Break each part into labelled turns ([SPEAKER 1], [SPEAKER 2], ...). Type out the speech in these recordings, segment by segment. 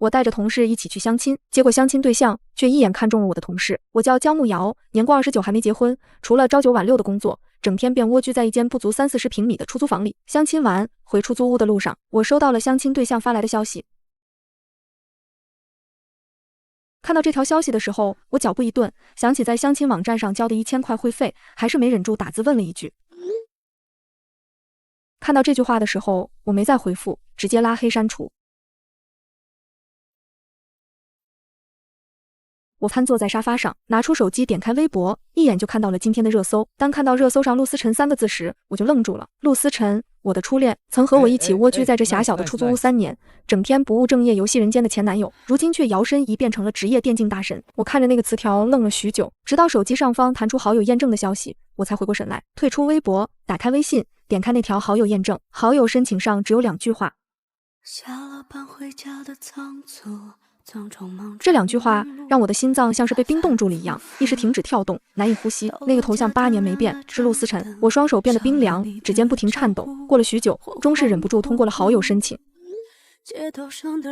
[SPEAKER 1] 我带着同事一起去相亲，结果相亲对象却一眼看中了我的同事。我叫姜慕瑶，年过29还没结婚，除了朝9晚6的工作，整天便蜗居在一间不足30-40平米的出租房里。相亲完，回出租屋的路上，我收到了相亲对象发来的消息。看到这条消息的时候，我脚步一顿，想起在相亲网站上交的1000块会费，还是没忍住打字问了一句。看到这句话的时候，我没再回复，直接拉黑删除。我瘫坐在沙发上，拿出手机点开微博，一眼就看到了今天的热搜。当看到热搜上陆思辰3个字时，我就愣住了。陆思辰，我的初恋，曾和我一起蜗居在这狭小的出租屋3年，整天不务正业游戏人间的前男友，如今却摇身一变成了职业电竞大神。我看着那个词条愣了许久，直到手机上方弹出好友验证的消息，我才回过神来，退出微博，打开微信，点开那条好友验证，好友申请上只有2句话。下了班回家的仓促，这2句话让我的心脏像是被冰冻住了一样，一时停止跳动，难以呼吸。那个头像8年没变，是陆思辰。我双手变得冰凉，指尖不停颤抖。过了许久，终是忍不住通过了好友申请。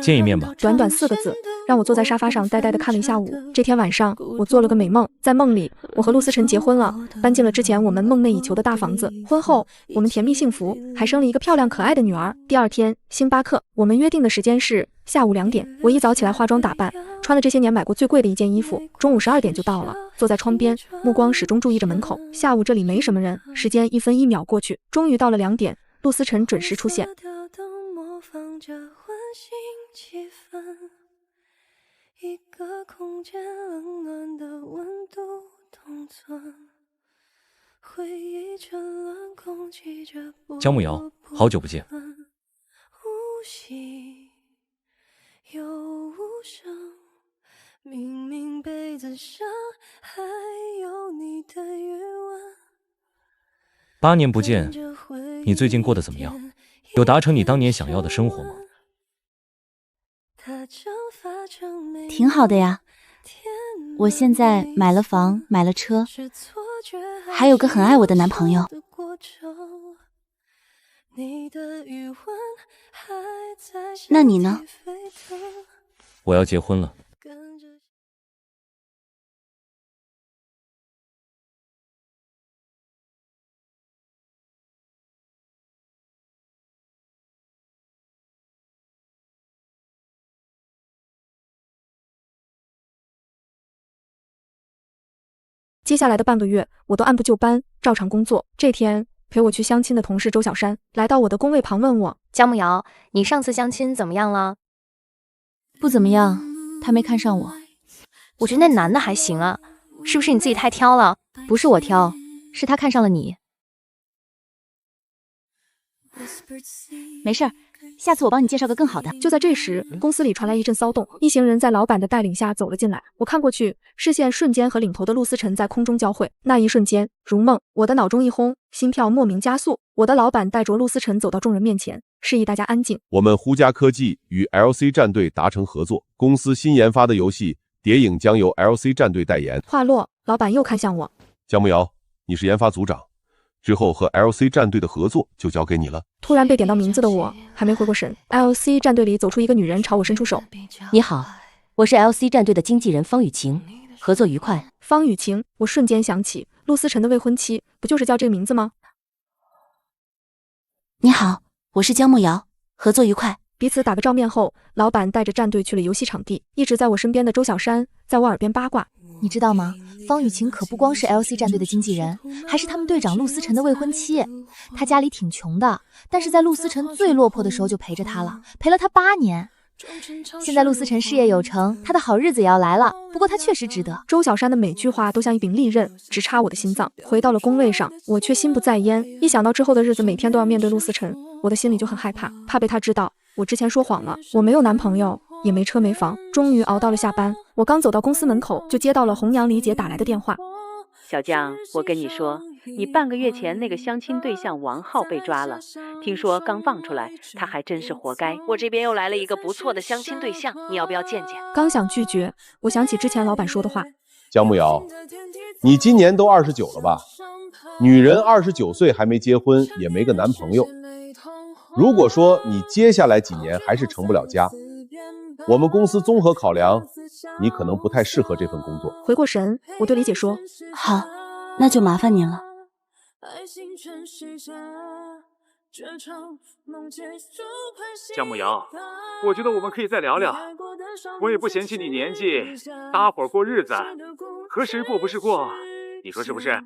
[SPEAKER 2] 见一面吧。
[SPEAKER 1] 短短4个字，让我坐在沙发上呆呆地看了一下午。这天晚上，我做了个美梦，在梦里，我和陆思辰结婚了，搬进了之前我们梦寐以求的大房子。婚后，我们甜蜜幸福，还生了一个漂亮可爱的女儿。第2天，星巴克，我们约定的时间是下午2点。我一早起来化妆打扮，穿了这些年买过最贵的一件衣服。中午12点就到了，坐在窗边，目光始终注意着门口。下午这里没什么人，时间1分1秒过去，终于到了2点，陆思辰准时出现。气氛，一个空间冷暖的温度同存，回忆沉沦，空气着
[SPEAKER 2] 姜慕瑶，好久不见。
[SPEAKER 1] 无息又无声，明明被子上还有你的余温。
[SPEAKER 2] 8年不见，你最近过得怎么样？有达成你当年想要的生活吗？
[SPEAKER 3] 挺好的呀，我现在买了房，买了车，还有个很爱我的男朋友。那你呢？
[SPEAKER 2] 我要结婚了。
[SPEAKER 1] 接下来的半个月，我都按部就班，照常工作。这天，陪我去相亲的同事周小山来到我的工位旁，问我：
[SPEAKER 4] 姜慕瑶，你上次相亲怎么样了？
[SPEAKER 3] 不怎么样，他没看上我。
[SPEAKER 4] 我觉得那男的还行啊，是不是你自己太挑了？
[SPEAKER 3] 不是我挑，是他看上了你。没事儿，下次我帮你介绍个更好的。
[SPEAKER 1] 就在这时，公司里传来一阵骚动，一行人在老板的带领下走了进来。我看过去，视线瞬间和领头的陆思辰在空中交汇。那一瞬间，如梦，我的脑中一轰，心跳莫名加速。我的老板带着陆思辰走到众人面前，示意大家安静。
[SPEAKER 5] 我们呼家科技与 LC 战队达成合作，公司新研发的游戏《谍影》将由 LC 战队代言。
[SPEAKER 1] 话落，老板又看向我：
[SPEAKER 5] 姜慕瑶，你是研发组长。之后和 LC 战队的合作就交给你了。
[SPEAKER 1] 突然被点到名字的我还没回过神 ，LC 战队里走出一个女人朝我伸出手。
[SPEAKER 6] 你好，我是 LC 战队的经纪人方雨晴，合作愉快。
[SPEAKER 1] 方雨晴，我瞬间想起陆思辰的未婚妻，不就是叫这个名字吗？
[SPEAKER 3] 你好，我是姜慕瑶，合作愉快。
[SPEAKER 1] 彼此打个照面后，老板带着战队去了游戏场地。一直在我身边的周小山在我耳边八卦：
[SPEAKER 3] 你知道吗？方雨晴可不光是 LC 战队的经纪人，还是他们队长陆思辰的未婚妻。他家里挺穷的，但是在陆思辰最落魄的时候就陪着他了，陪了他8年。现在陆思辰事业有成，他的好日子也要来了。不过他确实值得。
[SPEAKER 1] 周小山的每句话都像一柄利刃，直插我的心脏。回到了工位上，我却心不在焉。一想到之后的日子每天都要面对陆思辰，我的心里就很害怕，怕被他知道我之前说谎了。我没有男朋友，也没车没房，终于熬到了下班。我刚走到公司门口，就接到了红娘李姐打来的电话。
[SPEAKER 7] 小江，我跟你说，你半个月前那个相亲对象王浩被抓了，听说刚放出来，他还真是活该。我这边又来了一个不错的相亲对象，你要不要见见？
[SPEAKER 1] 刚想拒绝，我想起之前老板说的话。
[SPEAKER 5] 姜慕瑶，你今年都29了吧？女人29岁还没结婚，也没个男朋友。如果说你接下来几年还是成不了家，我们公司综合考量，你可能不太适合这份工作。
[SPEAKER 1] 回过神，我对李姐说：“
[SPEAKER 8] 好，那就麻烦您了。”
[SPEAKER 9] 江慕瑶，我觉得我们可以再聊聊。我也不嫌弃你年纪，搭伙过日子，和谁过不是过？你说是不是？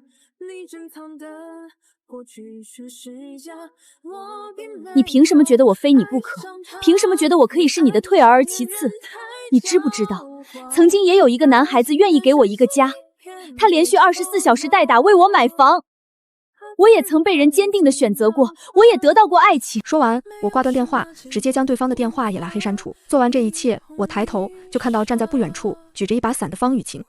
[SPEAKER 8] 你凭什么觉得我非你不可？凭什么觉得我可以是你的退而其次？你知不知道，曾经也有一个男孩子愿意给我一个家，他连续24小时代打为我买房。我也曾被人坚定的选择过，我也得到过爱情。
[SPEAKER 1] 说完，我挂断电话，直接将对方的电话也拉黑删除。做完这一切，我抬头就看到站在不远处举着一把伞的方雨晴。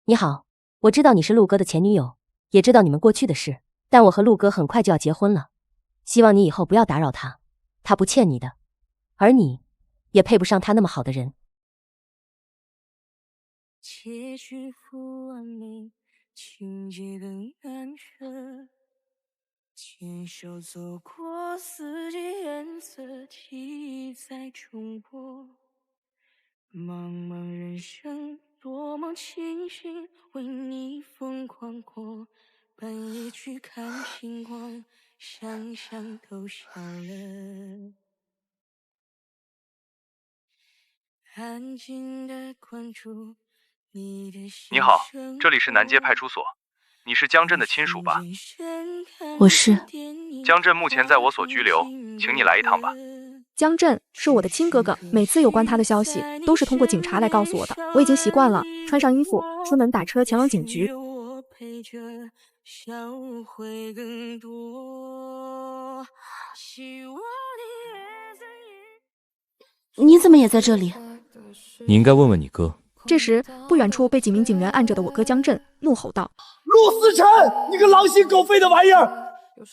[SPEAKER 6] 你好，我知道你是陆哥的前女友，也知道你们过去的事，但我和陆哥很快就要结婚了，希望你以后不要打扰他，他不欠你的，而你也配不上他那么好的人。
[SPEAKER 10] 情节更难舍，牵手走过四季颜色，记忆在重播。茫茫人生，多么庆幸为你疯狂过。半夜去看星光，想想都笑了。安静的关注。
[SPEAKER 9] 你好，这里是南街派出所，你是江震的亲属吧？
[SPEAKER 8] 我是。
[SPEAKER 9] 江震目前在我所拘留，请你来一趟吧。
[SPEAKER 1] 江震是我的亲哥哥，每次有关他的消息都是通过警察来告诉我的，我已经习惯了，穿上衣服出门打车前往警局。
[SPEAKER 8] 你怎么也在这里？
[SPEAKER 2] 你应该问问你哥。
[SPEAKER 1] 这时，不远处被几名警员按着的我哥江震怒吼道：“
[SPEAKER 11] 陆思辰，你个狼心狗肺的玩意儿！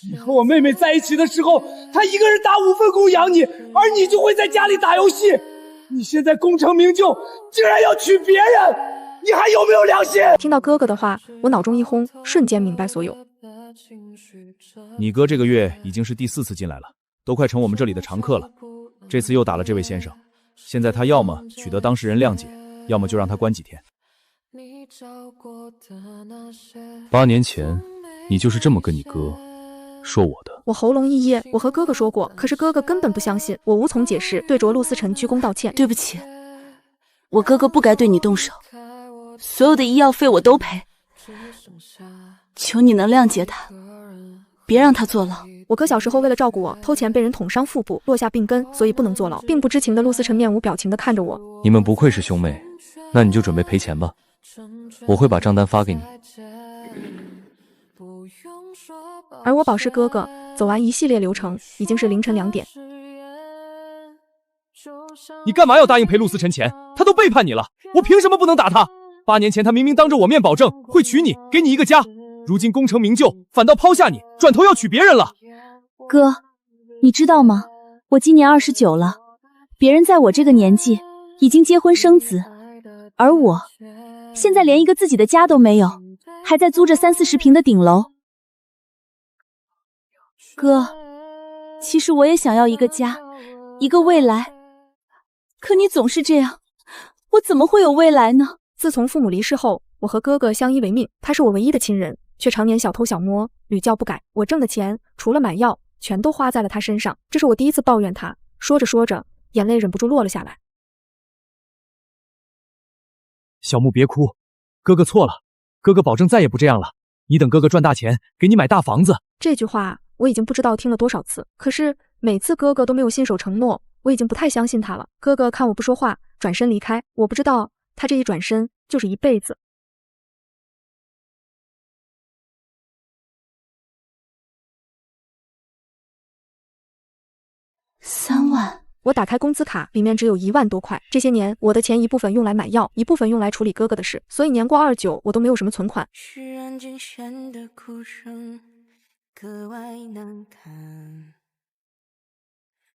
[SPEAKER 11] 你和我妹妹在一起的时候，她一个人打5份工养你，而你就会在家里打游戏。你现在功成名就，竟然要娶别人，你还有没有良心？”
[SPEAKER 1] 听到哥哥的话，我脑中一轰，瞬间明白所有。
[SPEAKER 12] 你哥这个月已经是第4次进来了，都快成我们这里的常客了。这次又打了这位先生，现在他要么取得当事人谅解，要么就让他关几天。
[SPEAKER 2] 8年前，你就是这么跟你哥说我的。
[SPEAKER 1] 我喉咙一噎，我和哥哥说过，可是哥哥根本不相信，我无从解释，对着陆思辰鞠躬道歉。
[SPEAKER 8] 对不起，我哥哥不该对你动手，所有的医药费我都赔，求你能谅解他，别让他坐牢。
[SPEAKER 1] 我哥小时候为了照顾我，偷钱被人捅伤腹部，落下病根，所以不能坐牢。并不知情的陆思辰面无表情地看着我。
[SPEAKER 2] 你们不愧是兄妹，那你就准备赔钱吧，我会把账单发给你。
[SPEAKER 1] 而我保释哥哥，走完一系列流程，已经是凌晨2点。
[SPEAKER 12] 你干嘛要答应赔陆思辰钱？他都背叛你了，我凭什么不能打他？8年前他明明当着我面保证会娶你，给你一个家，如今功成名就，反倒抛下你，转头要娶别人了。
[SPEAKER 8] 哥，你知道吗？我今年29了，别人在我这个年纪已经结婚生子，而我现在连一个自己的家都没有，还在租着30-40平的顶楼。哥，其实我也想要一个家，一个未来，可你总是这样，我怎么会有未来呢？
[SPEAKER 1] 自从父母离世后，我和哥哥相依为命，他是我唯一的亲人，却常年小偷小摸，屡教不改。我挣的钱除了买药，全都花在了他身上，这是我第一次抱怨他。说着说着，眼泪忍不住落了下来。
[SPEAKER 12] 小木别哭，哥哥错了，哥哥保证再也不这样了。你等哥哥赚大钱，给你买大房子。
[SPEAKER 1] 这句话我已经不知道听了多少次，可是每次哥哥都没有信守承诺，我已经不太相信他了。哥哥看我不说话，转身离开，我不知道他这一转身就是一辈子。
[SPEAKER 8] 3万，
[SPEAKER 1] 我打开工资卡，里面只有1万多块。这些年，我的钱一部分用来买药，一部分用来处理哥哥的事，所以年过29，我都没有什么存款。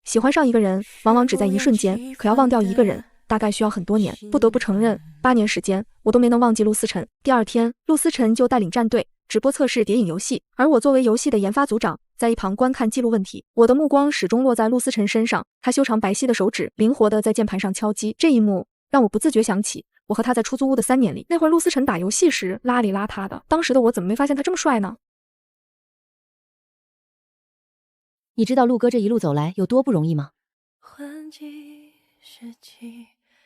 [SPEAKER 1] 喜欢上一个人，往往只在一瞬间，可要忘掉一个人，大概需要很多年。不得不承认，8年时间，我都没能忘记陆思辰。第2天，陆思辰就带领战队直播测试谍影游戏，而我作为游戏的研发组长，在一旁观看记录问题。我的目光始终落在陆思辰身上，他修长白皙的手指灵活地在键盘上敲击，这一幕让我不自觉想起我和他在出租屋的3年里，那会儿陆思辰打游戏时邋里邋遢的，当时的我怎么没发现他这么帅呢？
[SPEAKER 6] 你知道陆哥这一路走来有多不容易吗？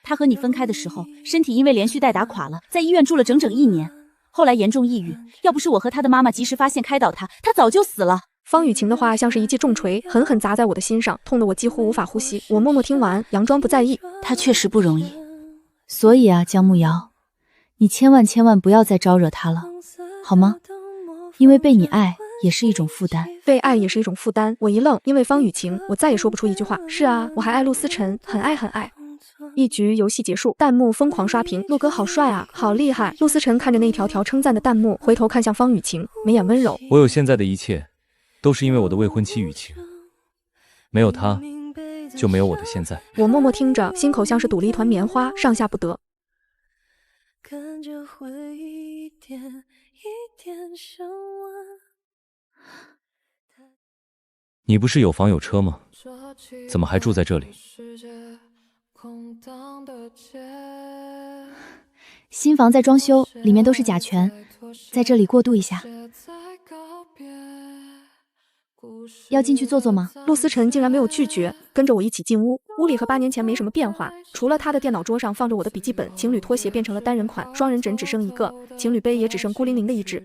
[SPEAKER 8] 他和你分开的时候，身体因为连续带打垮了，在医院住了整整1年，后来严重抑郁，要不是我和他的妈妈及时发现开导他，他早就死了。
[SPEAKER 1] 方雨晴的话像是一记重锤，狠狠砸在我的心上，痛得我几乎无法呼吸。我默默听完，佯装不在意。
[SPEAKER 8] 他确实不容易，所以啊，江慕瑶，你千万不要再招惹他了，好吗？因为被你爱也是一种负担，
[SPEAKER 1] 被爱也是一种负担。我一愣，因为方雨晴，我再也说不出一句话。是啊，我还爱陆思辰，很爱很爱。一局游戏结束，弹幕疯狂刷屏，陆哥好帅啊，好厉害。陆思辰看着那一条条称赞的弹幕，回头看向方雨晴，眉眼温柔。
[SPEAKER 2] 我有现在的一切，都是因为我的未婚妻雨晴，没有她，就没有我的现在。
[SPEAKER 1] 我默默听着，心口像是堵了一团棉花，上下不得。
[SPEAKER 10] 跟着回忆一点一点升温。
[SPEAKER 2] 你不是有房有车吗？怎么还住在这里？
[SPEAKER 8] 新房在装修，里面都是甲醛，在这里过渡一下。要进去坐坐吗？
[SPEAKER 1] 陆思辰竟然没有拒绝，跟着我一起进屋。屋里和8年前没什么变化，除了他的电脑桌上放着我的笔记本，情侣拖鞋变成了单人款，双人枕只剩1个，情侣杯也只剩孤零零的一只。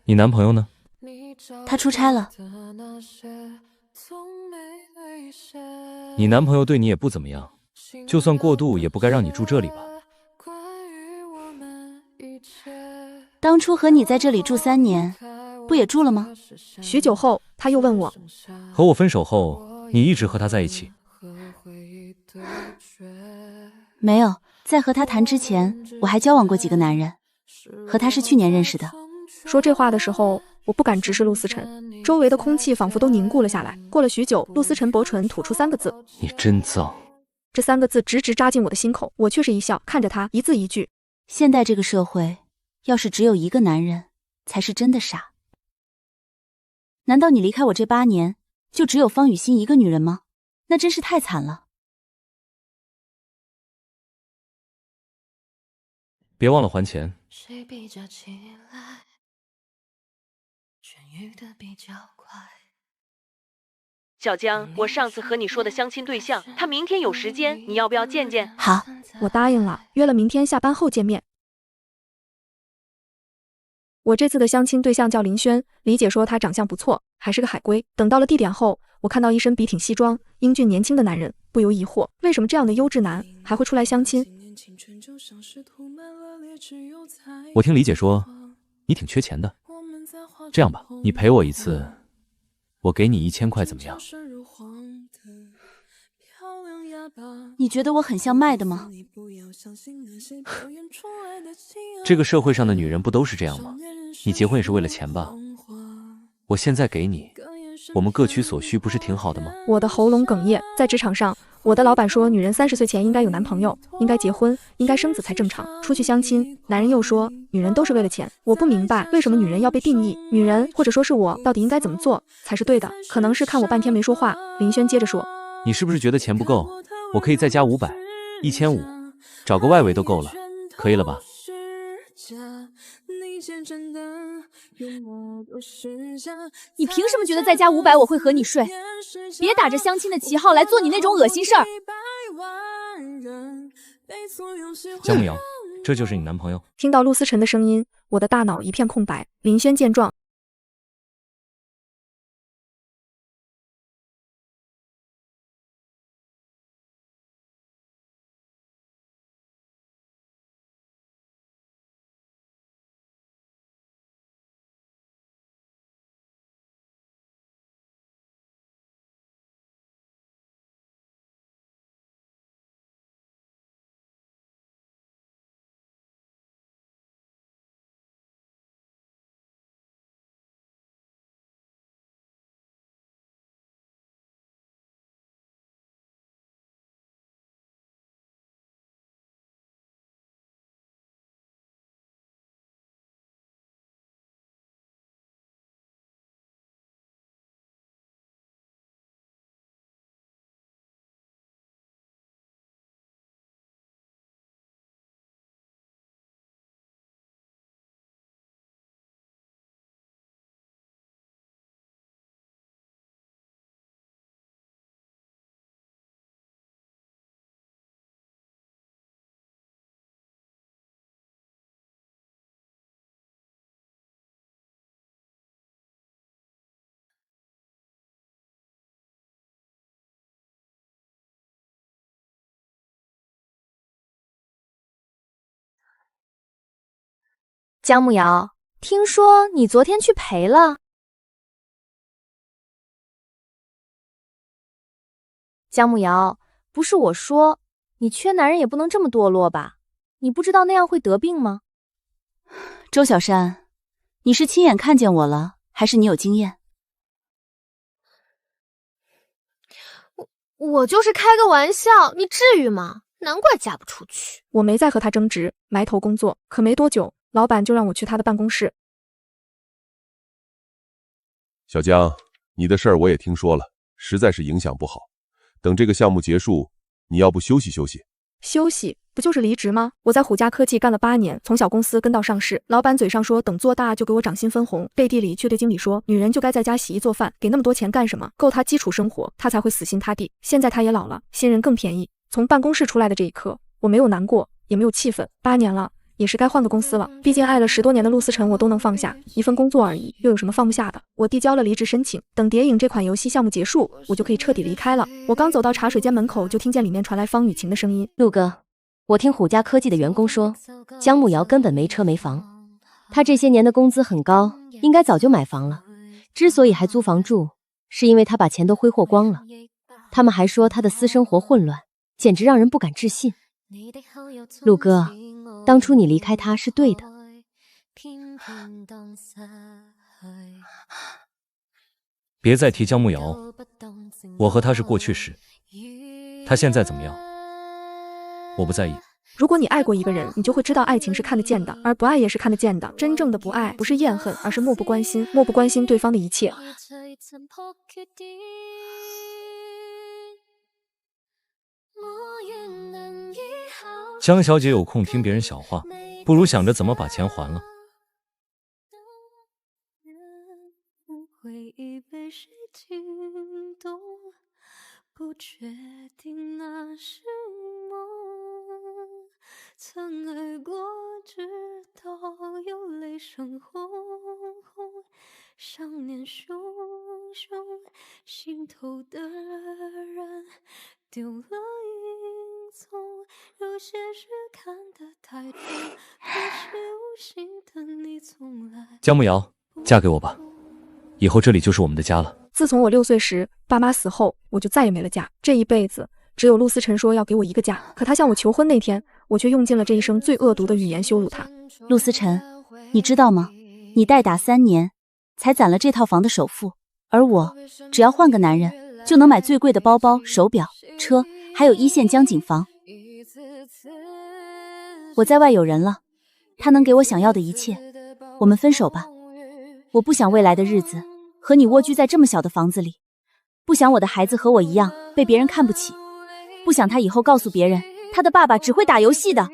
[SPEAKER 2] 你男朋友呢？
[SPEAKER 8] 他出差了。
[SPEAKER 2] 你男朋友对你也不怎么样，就算过渡也不该让你住这里吧。
[SPEAKER 8] 当初和你在这里住3年，不也住了吗？
[SPEAKER 1] 许久后，他又问我，
[SPEAKER 2] 和我分手后，你一直和他在一起？
[SPEAKER 8] 没有，在和他谈之前，我还交往过几个男人，和他是去年认识的。
[SPEAKER 1] 说这话的时候，我不敢直视陆思辰，周围的空气仿佛都凝固了下来。过了许久，陆思辰薄唇吐出3个字：
[SPEAKER 2] 你真脏。
[SPEAKER 1] 这3个字直直扎进我的心口，我却是一笑，看着他，一字一句：
[SPEAKER 8] 现在这个社会，要是只有一个男人，才是真的傻。难道你离开我这8年，就只有方雨欣一个女人吗？那真是太惨了。
[SPEAKER 2] 别忘了还钱。
[SPEAKER 10] 谁比较起来痊愈的比较快。
[SPEAKER 7] 小江，我上次和你说的相亲对象，他明天有时间，你要不要见见？
[SPEAKER 8] 好，
[SPEAKER 1] 我答应了，约了明天下班后见面。我这次的相亲对象叫林轩，李姐说他长相不错，还是个海归。等到了地点后，我看到一身笔挺西装、英俊年轻的男人，不由疑惑，为什么这样的优质男还会出来相亲？
[SPEAKER 2] 我听李姐说，你挺缺钱的。这样吧，你陪我一次，我给你1000块，怎么样？
[SPEAKER 8] 你觉得我很像卖的吗？
[SPEAKER 2] 这个社会上的女人不都是这样吗？你结婚也是为了钱吧？我现在给你，我们各取所需，不是挺好的吗？
[SPEAKER 1] 我的喉咙哽咽。在职场上，我的老板说，女人30岁前应该有男朋友，应该结婚，应该生子才正常。出去相亲，男人又说女人都是为了钱。我不明白为什么女人要被定义，女人或者说是我，到底应该怎么做才是对的？可能是看我半天没说话，林轩接着说，
[SPEAKER 2] 你是不是觉得钱不够？我可以再加500、1500，找个外围都够了，可以了吧？
[SPEAKER 8] 你凭什么觉得再加500我会和你睡？别打着相亲的旗号来做你那种恶心事儿。
[SPEAKER 2] 江慕瑶，这就是你男朋友？
[SPEAKER 1] 听到陆思辰的声音，我的大脑一片空白。林轩见状，
[SPEAKER 3] 江木瑶，听说你昨天去陪了。江木瑶，不是我说，你缺男人也不能这么堕落吧？你不知道那样会得病吗？
[SPEAKER 8] 周小山，你是亲眼看见我了，还是你有经验？
[SPEAKER 13] 我就是开个玩笑，你至于吗？难怪嫁不出去。
[SPEAKER 1] 我没再和他争执，埋头工作。可没多久，老板就让我去他的办公室。
[SPEAKER 5] 小江，你的事儿我也听说了，实在是影响不好。等这个项目结束，你要不休息休息？
[SPEAKER 1] 休息不就是离职吗？我在虎家科技干了8年，从小公司跟到上市，老板嘴上说等做大就给我涨薪分红，背地里却对经理说，女人就该在家洗衣做饭，给那么多钱干什么？够他基础生活，他才会死心塌地。现在他也老了，新人更便宜。从办公室出来的这一刻，我没有难过，也没有气愤。8年了，也是该换个公司了。毕竟爱了10多年的陆思辰，我都能放下，一份工作而已，又有什么放不下的？我递交了离职申请，等谍影这款游戏项目结束，我就可以彻底离开了。我刚走到茶水间门口，就听见里面传来方雨晴的声音：“
[SPEAKER 6] 陆哥，我听虎家科技的员工说，江木瑶根本没车没房，他这些年的工资很高，应该早就买房了。之所以还租房住，是因为他把钱都挥霍光了。他们还说他的私生活混乱，简直让人不敢置信。陆哥，当初你离开他是对的。”
[SPEAKER 2] 别再提江木瑶，我和他是过去式，他现在怎么样，我不在意。
[SPEAKER 1] 如果你爱过一个人，你就会知道爱情是看得见的，而不爱也是看得见的。真正的不爱不是厌恨，而是漠不关心，漠不关心对方的一切。
[SPEAKER 2] 江小姐有空听别人小话，不如想着怎么把钱还了。
[SPEAKER 10] 不确定那是梦，曾爱过，直到有泪声轰轰，想念汹汹，心头的人丢了影踪。有些事看得太重，可是无心的你从来。
[SPEAKER 2] 江木瑶，嫁给我吧，以后这里就是我们的家了。
[SPEAKER 1] 自从我6岁时，爸妈死后，我就再也没了家。这一辈子，只有陆思辰说要给我一个家，可他向我求婚那天，我却用尽了这一生最恶毒的语言羞辱他。
[SPEAKER 8] 陆思辰，你知道吗？你代打3年，才攒了这套房的首付，而我只要换个男人，就能买最贵的包包、手表、车，还有1线江景房。我在外有人了，他能给我想要的一切，我们分手吧。我不想未来的日子和你蜗居在这么小的房子里，不想我的孩子和我一样被别人看不起，不想他以后告诉别人他的爸爸只会打游戏的。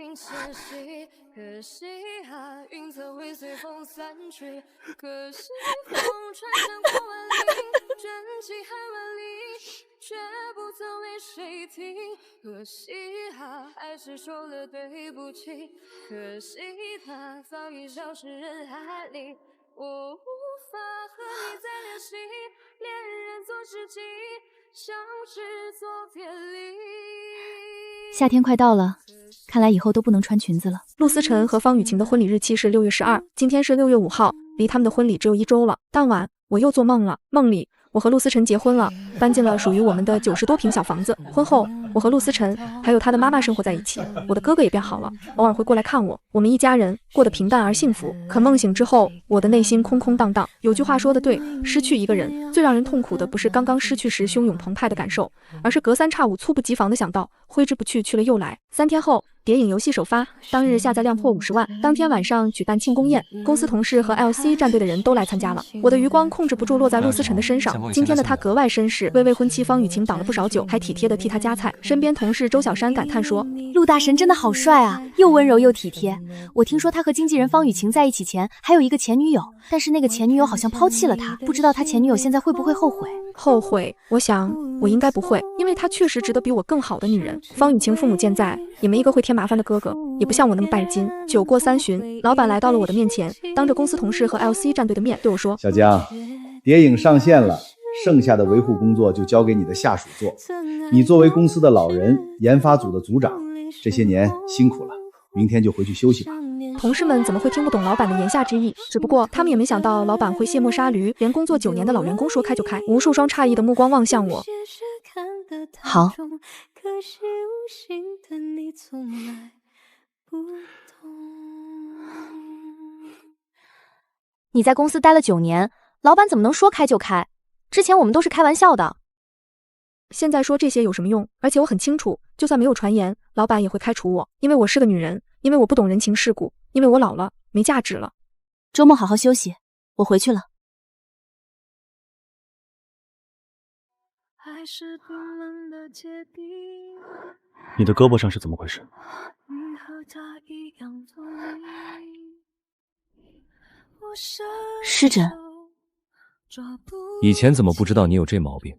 [SPEAKER 10] 可惜啊，云彩会随风散去，可惜风吹向过万里，真情还万里，却不曾为谁听。可惜啊，还是说了对不起，可惜他早已消失人海里。我无法和你再联系，恋人做知己，像是昨天里。
[SPEAKER 8] 夏天快到了，看来以后都不能穿裙子了。
[SPEAKER 1] 陆思辰和方雨晴的婚礼日期是6月12，今天是6月5号，离他们的婚礼只有1周了。当晚我又做梦了，梦里我和陆思辰结婚了，搬进了属于我们的90多平小房子。婚后，我和陆思辰还有他的妈妈生活在一起，我的哥哥也变好了，偶尔会过来看我。我们一家人过得平淡而幸福。可梦醒之后，我的内心空空荡荡。有句话说得对，失去一个人，最让人痛苦的不是刚刚失去时汹涌澎湃的感受，而是隔三差五猝不及防的想到，挥之不去，去了又来。3天后，谍影游戏首发，当日下载量破50万。当天晚上举办庆功宴，公司同事和 LC 战队的人都来参加了。我的余光控制不住落在陆思辰的身上，今天的他格外绅士，为未婚妻方雨晴挡了不少酒，还体贴的替他夹菜。身边同事周小山感叹说：“
[SPEAKER 3] 陆大神真的好帅啊，又温柔又体贴。我听说他和经纪人方雨晴在一起前还有一个前女友，但是那个前女友好像抛弃了他，不知道他前女友现在会不会后悔？”
[SPEAKER 1] 后悔？我想我应该不会，因为他确实值得比我更好的女人。方雨晴父母健在，也没一个会添麻烦的哥哥，也不像我那么拜金。酒过3巡，老板来到了我的面前，当着公司同事和 LC 战队的面对我说：“
[SPEAKER 14] 小江，谍影上线了，剩下的维护工作就交给你的下属做。你作为公司的老人，研发组的组长，这些年辛苦了，明天就回去休息吧。”
[SPEAKER 1] 同事们怎么会听不懂老板的言下之意？只不过他们也没想到老板会卸磨杀驴，连工作9年的老员工说开就开。无数双诧异的目光望向我。
[SPEAKER 3] 好。
[SPEAKER 4] 你在公司待了9年，老板怎么能说开就开？之前我们都是开玩笑的。
[SPEAKER 1] 现在说这些有什么用？而且我很清楚，就算没有传言，老板也会开除我，因为我是个女人，因为我不懂人情世故，因为我老了，没价值了。
[SPEAKER 3] 周末好好休息，我回去了。
[SPEAKER 12] 你的胳膊上是怎么回事？
[SPEAKER 3] 湿疹。
[SPEAKER 2] 以前怎么不知道你有这毛病？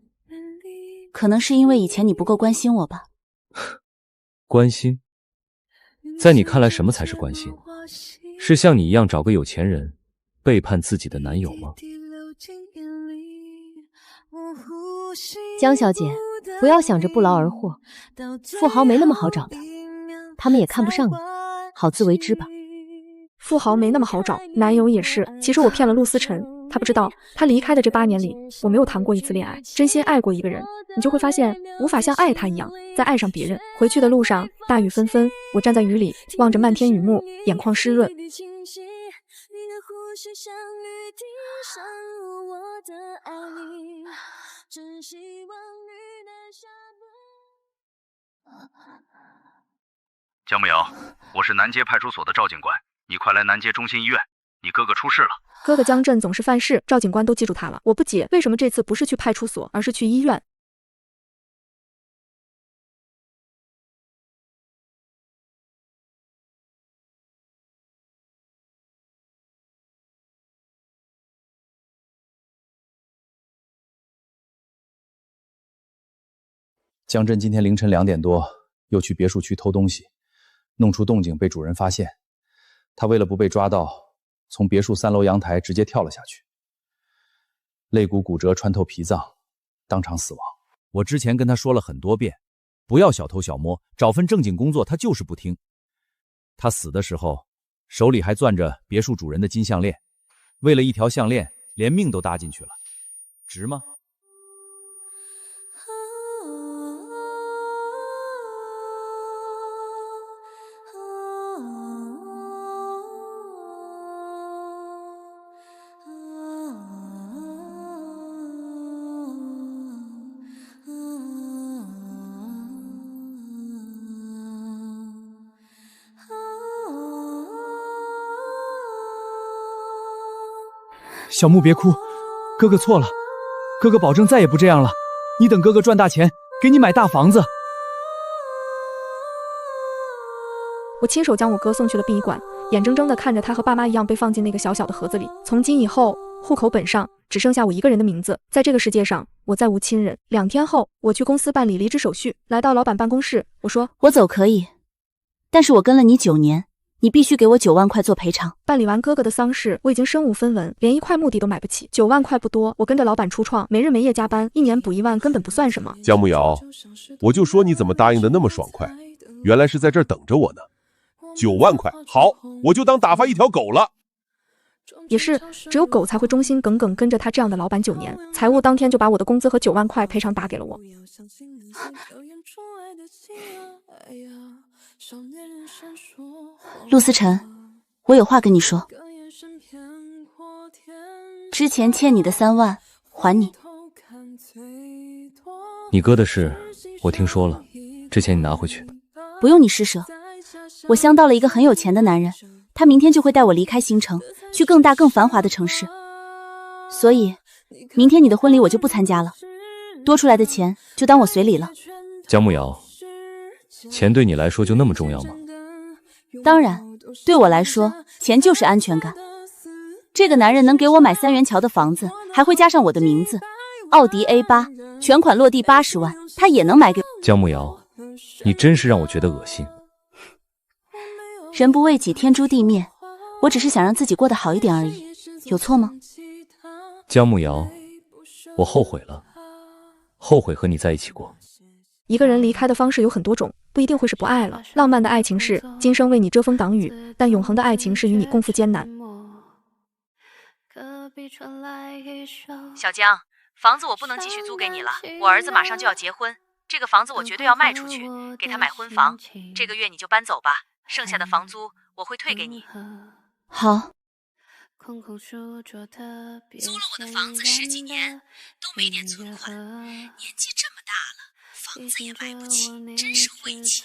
[SPEAKER 3] 可能是因为以前你不够关心我吧。
[SPEAKER 2] 关心？在你看来什么才是关心？是像你一样找个有钱人背叛自己的男友吗？
[SPEAKER 6] 江小姐，不要想着不劳而获，富豪没那么好找的，他们也看不上你，好自为之吧。
[SPEAKER 1] 富豪没那么好找，男友也是。其实我骗了陆思辰，他不知道，他离开的这8年里，我没有谈过一次恋爱，真心爱过一个人，你就会发现，无法像爱他一样再爱上别人。回去的路上，大雨纷纷，我站在雨里，望着漫天雨幕，眼眶湿润。
[SPEAKER 15] 江木瑶，我是南街派出所的赵警官，你快来南街中心医院，你哥哥出事了。
[SPEAKER 1] 哥哥江震总是犯事，赵警官都记住他了。我不解，为什么这次不是去派出所，而是去医院？
[SPEAKER 14] 江震今天凌晨2点多又去别墅区偷东西，弄出动静被主人发现。他为了不被抓到，从别墅3楼阳台直接跳了下去，肋骨骨折穿透脾脏，当场死亡。
[SPEAKER 16] 我之前跟他说了很多遍，不要小偷小摸，找份正经工作，他就是不听。他死的时候手里还攥着别墅主人的金项链，为了一条项链连命都搭进去了，值吗？
[SPEAKER 12] 小木别哭，哥哥错了，哥哥保证再也不这样了。你等哥哥赚大钱，给你买大房子。
[SPEAKER 1] 我亲手将我哥送去了殡仪馆，眼睁睁地看着他和爸妈一样被放进那个小小的盒子里。从今以后，户口本上只剩下我一个人的名字，在这个世界上，我再无亲人。2天后，我去公司办理离职手续，来到老板办公室，我说：“
[SPEAKER 3] 我走可以，但是我跟了你9年。”你必须给我9万块做赔偿。
[SPEAKER 1] 办理完哥哥的丧事，我已经身无分文，连1块墓地都买不起。9万块不多，我跟着老板出创，没日没夜加班，1年补1万根本不算什么。
[SPEAKER 5] 江木瑶，我就说你怎么答应的那么爽快，原来是在这儿等着我呢。9万块，好，我就当打发一条狗了。
[SPEAKER 1] 也是，只有狗才会忠心耿耿跟着他这样的老板9年。财务当天就把我的工资和9万块赔偿打给了我。
[SPEAKER 3] 陆思辰，我有话跟你说。之前欠你的3万，还你。
[SPEAKER 2] 你哥的事，我听说了，这钱你拿回去。
[SPEAKER 3] 不用你施舍，我相到了一个很有钱的男人，他明天就会带我离开新城，去更大更繁华的城市。所以，明天你的婚礼我就不参加了，多出来的钱就当我随礼了。
[SPEAKER 2] 江木瑶，钱对你来说就那么重要吗？
[SPEAKER 3] 当然，对我来说，钱就是安全感。这个男人能给我买3元桥的房子，还会加上我的名字，奥迪 A8，全款落地80万，他也能买给我。
[SPEAKER 2] 江木瑶，你真是让我觉得恶心。
[SPEAKER 3] 人不为己，天诛地灭。我只是想让自己过得好一点而已，有错吗？
[SPEAKER 2] 江木瑶，我后悔了，后悔和你在一起过。
[SPEAKER 1] 一个人离开的方式有很多种，不一定会是不爱了。浪漫的爱情是今生为你遮风挡雨，但永恒的爱情是与你共赴艰难。
[SPEAKER 4] 小江，房子我不能继续租给你了，我儿子马上就要结婚，这个房子我绝对要卖出去，给他买婚房。这个月你就搬走吧，剩下的房租我会退给你。
[SPEAKER 3] 好。
[SPEAKER 4] 租了我的房子10几年，都没点存款，年纪这么大了，房子也买不起，真是晦气。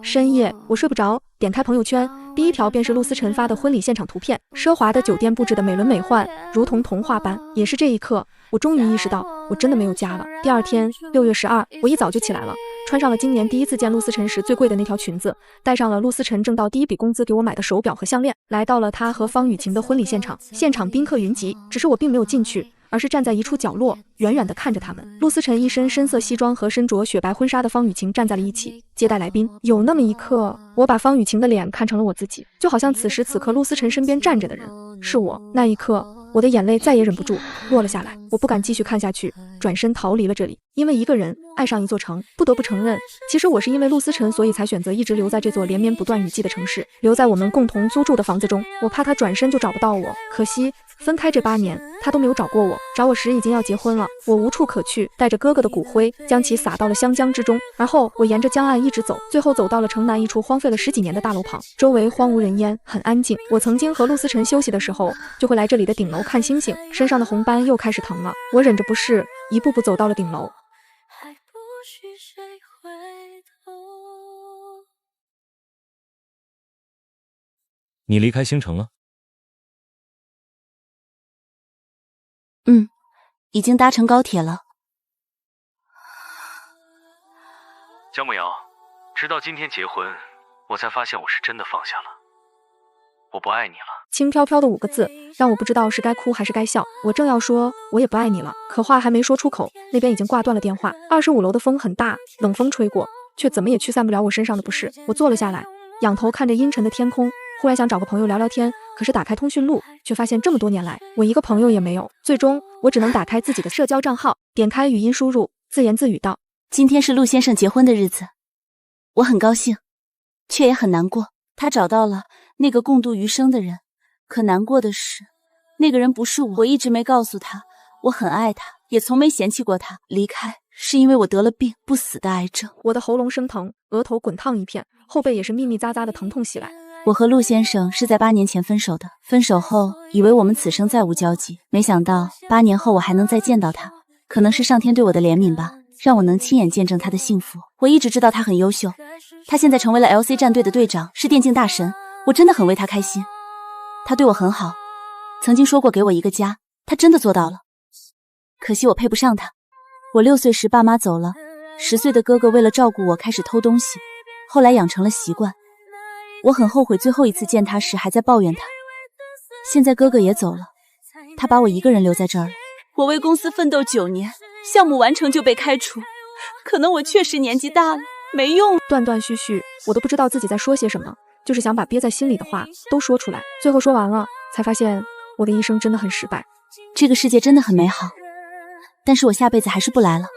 [SPEAKER 1] 深夜我睡不着，点开朋友圈，第一条便是陆思辰发的婚礼现场图片，奢华的酒店布置的美轮美奂，如同童话般。也是这一刻，我终于意识到，我真的没有家了。第二天6月12，我一早就起来了，穿上了今年第一次见陆思辰时最贵的那条裙子，戴上了陆思辰挣到第一笔工资给我买的手表和项链，来到了他和方雨晴的婚礼现场。现场宾客云集，只是我并没有进去，而是站在一处角落，远远地看着他们。陆思辰一身深色西装和身着雪白婚纱的方雨晴站在了一起，接待来宾。有那么一刻，我把方雨晴的脸看成了我自己，就好像此时此刻陆思辰身边站着的人是我。那一刻，我的眼泪再也忍不住落了下来，我不敢继续看下去，转身逃离了这里。因为一个人爱上一座城，不得不承认，其实我是因为陆思辰，所以才选择一直留在这座连绵不断雨季的城市，留在我们共同租住的房子中。我怕他转身就找不到我，可惜分开这8年，他都没有找过我。找我时已经要结婚了，我无处可去，带着哥哥的骨灰，将其撒到了湘江之中。而后我沿着江岸一直走，最后走到了城南一处荒废了10几年的大楼旁，周围荒无人烟，很安静。我曾经和陆思辰休息的时候，就会来这里的顶楼看星星。身上的红斑又开始疼了，我忍着不适，一步步走到了顶楼。
[SPEAKER 2] 你离开星城了？
[SPEAKER 3] 已经搭乘高铁了。
[SPEAKER 2] 江慕瑶，直到今天结婚，我才发现我是真的放下了，我不爱你了。
[SPEAKER 1] 轻飘飘的5个字，让我不知道是该哭还是该笑。我正要说我也不爱你了，可话还没说出口，那边已经挂断了电话。25楼的风很大，冷风吹过，却怎么也驱散不了我身上的不适。我坐了下来，仰头看着阴沉的天空，忽然想找个朋友聊聊天，可是打开通讯录，却发现这么多年来，我一个朋友也没有。最终，我只能打开自己的社交账号，点开语音输入，自言自语道：
[SPEAKER 3] 今天是陆先生结婚的日子，我很高兴，却也很难过。他找到了那个共度余生的人，可难过的是，那个人不是我。我一直没告诉他，我很爱他，也从没嫌弃过他。离开是因为我得了病，不死的癌症。
[SPEAKER 1] 我的喉咙生疼，额头滚烫一片，后背也是密密匝匝的疼痛袭来。
[SPEAKER 3] 我和陆先生是在8年前分手的，分手后以为我们此生再无交集，没想到8年后我还能再见到他。可能是上天对我的怜悯吧，让我能亲眼见证他的幸福。我一直知道他很优秀，他现在成为了 LC 战队的队长，是电竞大神，我真的很为他开心。他对我很好，曾经说过给我一个家，他真的做到了。可惜我配不上他。我6岁时爸妈走了，10岁的哥哥为了照顾我开始偷东西，后来养成了习惯。我很后悔最后一次见他时还在抱怨他。现在哥哥也走了，他把我一个人留在这儿了。我为公司奋斗9年，项目完成就被开除，可能我确实年纪大了，没用。
[SPEAKER 1] 断断续续，我都不知道自己在说些什么，就是想把憋在心里的话都说出来。最后说完了，才发现我的一生真的很失败。
[SPEAKER 3] 这个世界真的很美好，但是我下辈子还是不来了。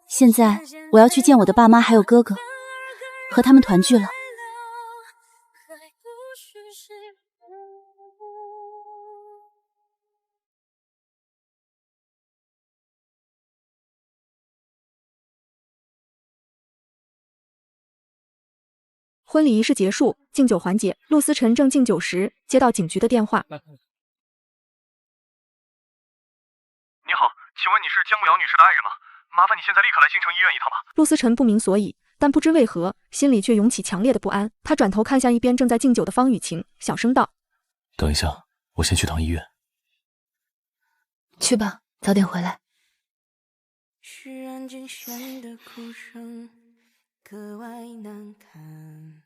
[SPEAKER 3] 现在我要去见我的爸妈还有哥哥，和他们团聚了。
[SPEAKER 1] 婚礼仪式结束，敬酒环节，陆思辰正敬酒时，接到警局的电话。
[SPEAKER 17] 你好，请问你是江慕瑶女士的爱人吗？麻烦你现在立刻来星城医院一趟吧。
[SPEAKER 1] 陆思辰不明所以，但不知为何，心里却涌起强烈的不安。他转头看向一边正在敬酒的方雨晴，小声道：
[SPEAKER 2] 等一下，我先去趟医院。
[SPEAKER 3] 去吧，早点回来。
[SPEAKER 10] 是安静弦的哭声格外难看。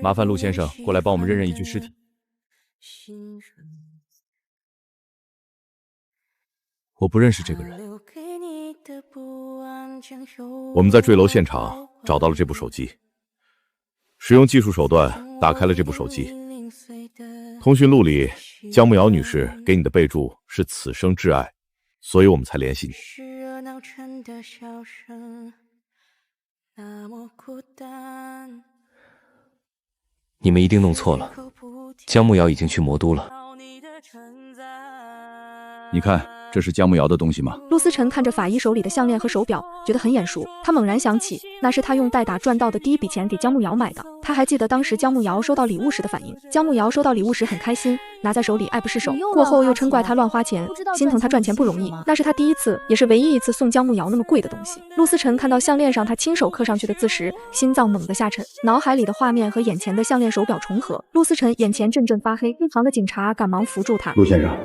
[SPEAKER 16] 麻烦陆先生过来帮我们认认一具尸体。我不认识这个人。
[SPEAKER 5] 我们在坠楼现场找到了这部手机，使用技术手段打开了这部手机。通讯录里，江慕瑶女士给你的备注是此生挚爱。
[SPEAKER 18] 所以我们才联系你。
[SPEAKER 2] 你们一定弄错了，江慕瑶已经去魔都了。
[SPEAKER 14] 你看，这是江慕瑶的东西吗？
[SPEAKER 1] 陆思辰看着法医手里的项链和手表，觉得很眼熟。他猛然想起，那是他用代打赚到的第一笔钱给江慕瑶买的。他还记得当时江慕瑶收到礼物时的反应。江慕瑶收到礼物时很开心，拿在手里爱不释手。过后又嗔怪他乱花钱，心疼他赚钱不容易。那是他第一次，也是唯一一次送江慕瑶那么贵的东西。陆思辰看到项链上他亲手刻上去的字时，心脏猛地下沉，脑海里的画面和眼前的项链手表重合。陆思辰眼前阵阵发黑，一旁的警察赶忙扶住他。
[SPEAKER 19] 陆先生，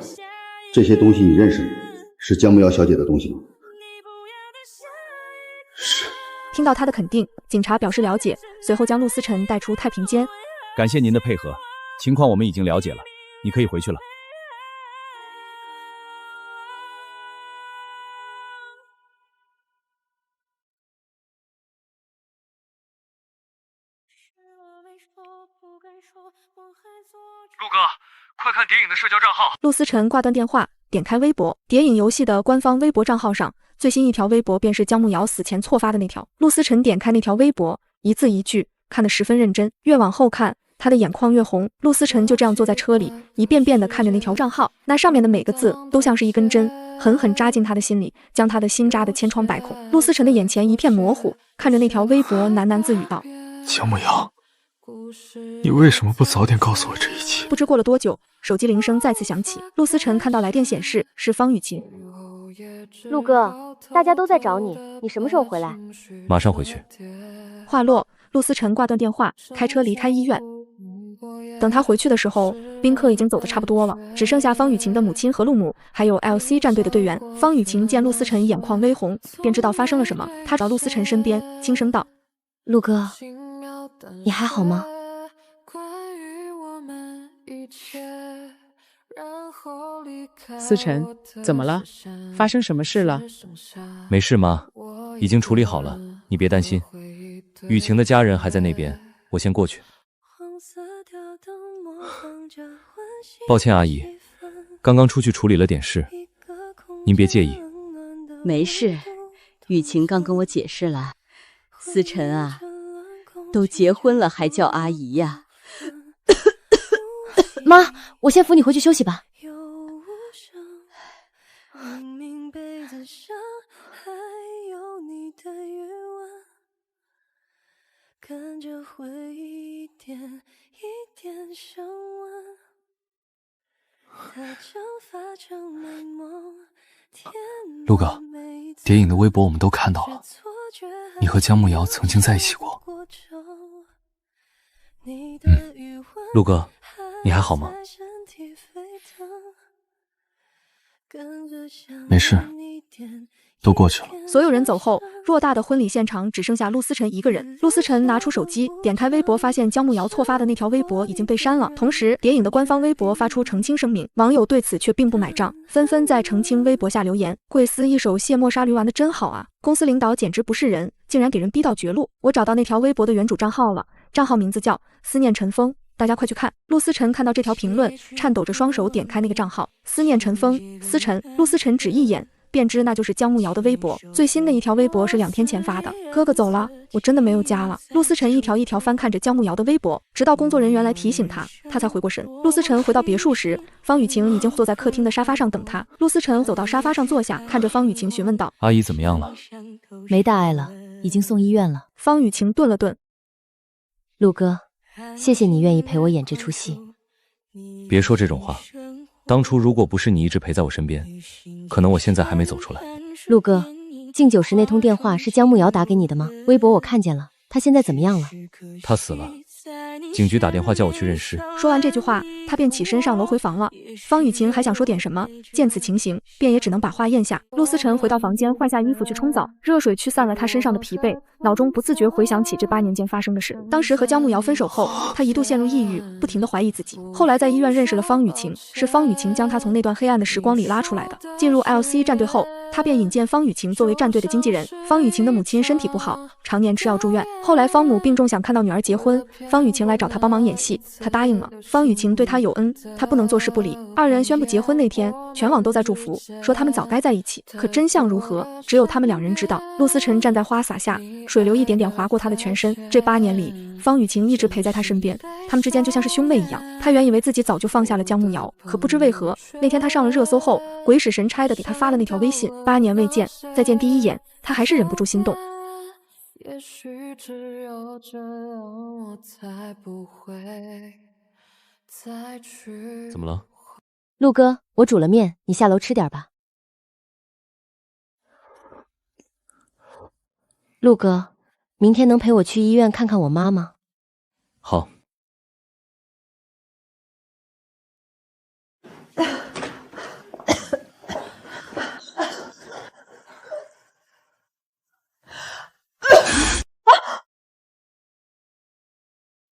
[SPEAKER 19] 这些东西你认识吗？是江慕瑶小姐的东西吗？
[SPEAKER 14] 是。
[SPEAKER 1] 听到他的肯定，警察表示了解，随后将陆思辰带出太平间。
[SPEAKER 16] 感谢您的配合，情况我们已经了解了，你可以回去了。
[SPEAKER 17] 陆哥，快看谍影的社交账号。
[SPEAKER 1] 陆思辰挂断电话，点开微博，谍影游戏的官方微博账号上，最新一条微博便是江慕瑶死前错发的那条。陆思辰点开那条微博，一字一句看得十分认真，越往后看，他的眼眶越红。陆思辰就这样坐在车里，一遍遍地看着那条账号，那上面的每个字都像是一根针，狠狠扎进他的心里，将他的心扎得千疮百孔。陆思辰的眼前一片模糊，看着那条微博喃喃自语道：
[SPEAKER 20] 江慕瑶，你为什么不早点告诉我这一切？
[SPEAKER 1] 不知过了多久，手机铃声再次响起。陆思辰看到来电显示是方雨晴。
[SPEAKER 6] 陆哥，大家都在找你，你什么时候回来？
[SPEAKER 2] 马上回去。
[SPEAKER 1] 话落，陆思辰挂断电话，开车离开医院。等他回去的时候，宾客已经走得差不多了，只剩下方雨晴的母亲和陆母，还有 LC 战队的队员。方雨晴见陆思辰眼眶微红，便知道发生了什么。他找到陆思辰身边，轻声道：
[SPEAKER 6] 陆哥，你还好吗？
[SPEAKER 21] 思辰，怎么了？发生什么事了？
[SPEAKER 2] 没事妈，已经处理好了，你别担心。雨晴的家人还在那边，我先过去。抱歉阿姨，刚刚出去处理了点事，您别介意。
[SPEAKER 22] 没事，雨晴刚跟我解释了，思辰啊，都结婚了还叫阿姨呀。
[SPEAKER 6] 妈，我先扶你回去休息吧。
[SPEAKER 10] 跟着回忆一点一点升温，它蒸发成美梦。
[SPEAKER 20] 陆哥，谍影的微博我们都看到了，你和江慕瑶曾经在一起过。
[SPEAKER 2] 陆哥，你还好吗？
[SPEAKER 20] 没事，都过去了。
[SPEAKER 1] 所有人走后，偌大的婚礼现场只剩下陆思辰一个人。陆思辰拿出手机，点开微博，发现江慕瑶错发的那条微博已经被删了。同时，谍影的官方微博发出澄清声明，网友对此却并不买账，纷纷在澄清微博下留言：贵司一手卸磨杀驴玩的真好啊！公司领导简直不是人，竟然给人逼到绝路。我找到那条微博的原主账号了，账号名字叫思念尘封。大家快去看！陆思辰看到这条评论，颤抖着双手点开那个账号，思念尘封，思辰。陆思辰只一眼便知那就是江慕瑶的微博。最新的一条微博是2天前发的，哥哥走了，我真的没有家了。陆思辰一条一条翻看着江慕瑶的微博，直到工作人员来提醒他，他才回过神。陆思辰回到别墅时，方雨晴已经坐在客厅的沙发上等他。陆思辰走到沙发上坐下，看着方雨晴询问道：
[SPEAKER 2] 阿姨怎么样了？
[SPEAKER 6] 没大碍了，已经送医院了。
[SPEAKER 1] 方雨晴顿了顿，
[SPEAKER 6] 陆哥，谢谢你愿意陪我演这出戏。
[SPEAKER 2] 别说这种话，当初如果不是你一直陪在我身边，可能我现在还没走出来。
[SPEAKER 6] 陆哥，敬酒时那通电话是江慕瑶打给你的吗？微博我看见了，他现在怎么样了？
[SPEAKER 2] 他死了，警局打电话叫我去认尸。
[SPEAKER 1] 说完这句话，他便起身上楼回房了。方雨晴还想说点什么，见此情形，便也只能把话咽下。陆思辰回到房间，换下衣服去冲澡，热水驱散了他身上的疲惫。脑中不自觉回想起这8年间发生的事。当时和姜慕瑶分手后，他一度陷入抑郁，不停地怀疑自己。后来在医院认识了方雨晴，是方雨晴将他从那段黑暗的时光里拉出来的。进入 LC 战队后，他便引荐方雨晴作为战队的经纪人。方雨晴的母亲身体不好，常年吃药住院。后来方母病重，想看到女儿结婚，方雨晴来找他帮忙演戏，他答应了。方雨晴对他有恩，他不能坐视不理。二人宣布结婚那天，全网都在祝福，说他们早该在一起。可真相如何，只有他们2人知道。陆思辰站在花洒下，水流一点点划过他的全身。这8年里，方雨晴一直陪在他身边，他们之间就像是兄妹一样。他原以为自己早就放下了姜慕瑶，可不知为何，那天他上了热搜后，鬼使神差的给他发了那条微信：8年未见，再见第一眼，他还是忍不住心动。
[SPEAKER 10] 也许只有这样，我才不会再去。
[SPEAKER 2] 怎么了？
[SPEAKER 6] 陆哥，我煮了面，你下楼吃点吧。陆哥，明天能陪我去医院看看我妈吗？
[SPEAKER 2] 好。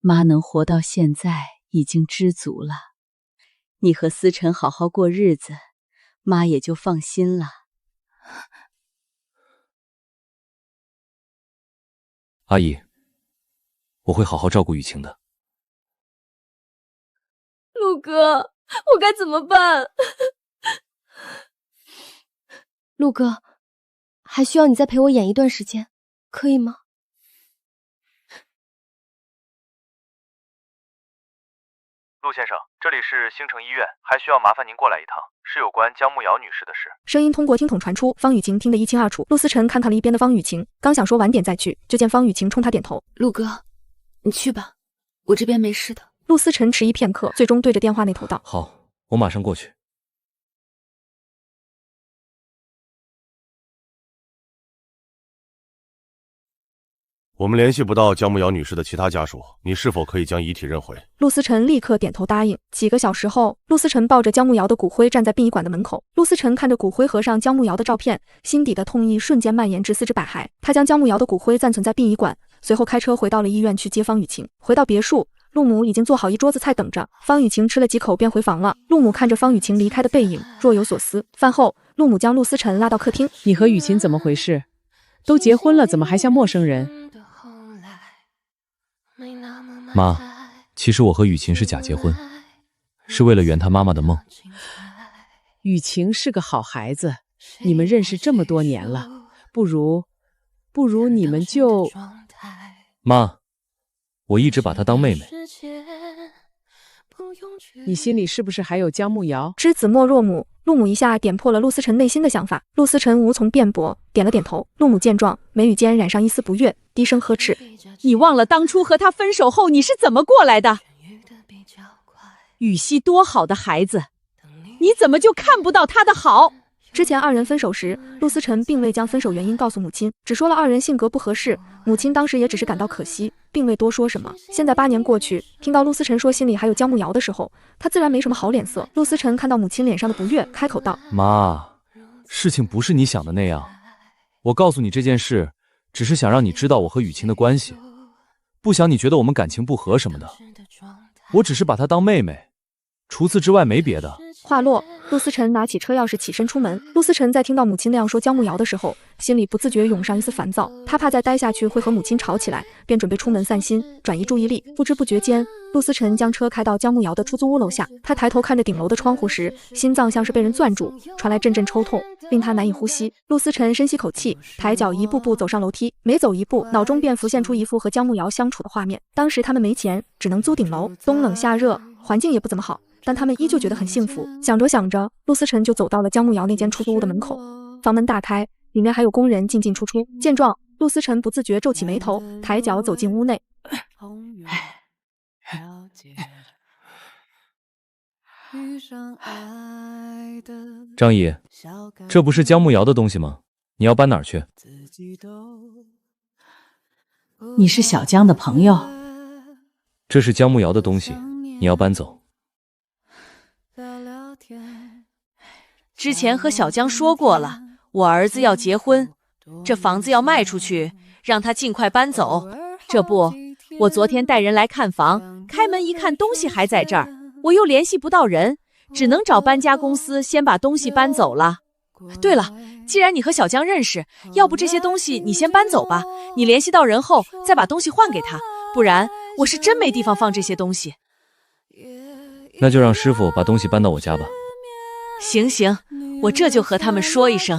[SPEAKER 22] 妈能活到现在已经知足了，你和思辰好好过日子，妈也就放心了。
[SPEAKER 2] 阿姨，我会好好照顾雨晴的。
[SPEAKER 8] 陆哥，我该怎么办？
[SPEAKER 6] 陆哥，还需要你再陪我演一段时间，可以吗？
[SPEAKER 17] 陆先生，这里是星城医院，还需要麻烦您过来一趟，是有关姜慕瑶女士的事。
[SPEAKER 1] 声音通过听筒传出，方雨晴听得一清二楚。陆思辰看了一边的方雨晴，刚想说晚点再去，就见方雨晴冲他点头。
[SPEAKER 9] 陆哥，你去吧，我这边没事的。
[SPEAKER 1] 陆思辰迟疑片刻，最终对着电话那头道：
[SPEAKER 2] 好，我马上过去。
[SPEAKER 5] 我们联系不到姜慕瑶女士的其他家属，你是否可以将遗体认回？
[SPEAKER 1] 陆思辰立刻点头答应。几个小时后，陆思辰抱着姜慕瑶的骨灰站在殡仪馆的门口。陆思辰看着骨灰盒上姜慕瑶的照片，心底的痛意瞬间蔓延至四肢百骸。他将姜慕瑶的骨灰暂存在殡仪馆，随后开车回到了医院去接方雨晴。回到别墅，陆母已经做好一桌子菜等着。方雨晴吃了几口便回房了。陆母看着方雨晴离开的背影，若有所思。饭后，陆母将陆思辰拉到客厅：
[SPEAKER 21] 你和雨晴怎么回事？都结婚了，怎么还像陌生人？
[SPEAKER 2] 妈，其实我和雨晴是假结婚，是为了圆她妈妈的梦。
[SPEAKER 21] 雨晴是个好孩子，你们认识这么多年了，不如你们就……
[SPEAKER 2] 妈，我一直把她当妹妹。
[SPEAKER 21] 你心里是不是还有姜慕瑶？
[SPEAKER 1] 知子莫若母，陆母一下点破了陆思辰内心的想法。陆思辰无从辩驳，点了点头。陆母见状，眉宇间染上一丝不悦，低声呵斥：
[SPEAKER 8] 你忘了当初和他分手后你是怎么过来的？雨熙多好的孩子，你怎么就看不到他的好？
[SPEAKER 1] 之前2人分手时，陆思辰并未将分手原因告诉母亲，只说了2人性格不合适。母亲当时也只是感到可惜，并未多说什么。现在8年过去，听到陆思辰说心里还有姜慕瑶的时候，他自然没什么好脸色。陆思辰看到母亲脸上的不悦，开口道：
[SPEAKER 2] 妈，事情不是你想的那样。我告诉你这件事，只是想让你知道我和雨晴的关系，不想你觉得我们感情不和什么的。我只是把她当妹妹，除此之外没别的。
[SPEAKER 1] 话落，陆思辰拿起车钥匙起身出门。陆思辰在听到母亲那样说姜慕瑶的时候，心里不自觉涌上一丝烦躁。他怕再待下去会和母亲吵起来，便准备出门散心，转移注意力。不知不觉间，陆思辰将车开到姜慕瑶的出租屋楼下。他抬头看着顶楼的窗户时，心脏像是被人攥住，传来阵阵抽痛，令他难以呼吸。陆思辰深吸口气，抬脚一步步走上楼梯。每走一步，脑中便浮现出一幅和姜慕瑶相处的画面。当时他们没钱，只能租顶楼，冬冷夏热，环境也不怎么好，但他们依旧觉得很幸福。想着想着，陆思辰就走到了姜慕瑶那间出租屋的门口。房门大开，里面还有工人进进出出。见状，陆思辰不自觉皱起眉头，抬脚走进屋内。
[SPEAKER 2] 张姨，这不是姜慕瑶的东西吗？你要搬哪儿去？
[SPEAKER 22] 你是小姜的朋友？
[SPEAKER 2] 这是姜慕瑶的东西，你要搬走。
[SPEAKER 8] 之前和小姜说过了，我儿子要结婚，这房子要卖出去，让他尽快搬走。这不，我昨天带人来看房，开门一看东西还在这儿，我又联系不到人，只能找搬家公司先把东西搬走了。对了，既然你和小江认识，要不这些东西你先搬走吧，你联系到人后再把东西换给他，不然我是真没地方放这些东西。
[SPEAKER 2] 那就让师傅把东西搬到我家吧。
[SPEAKER 8] 行行，我这就和他们说一声。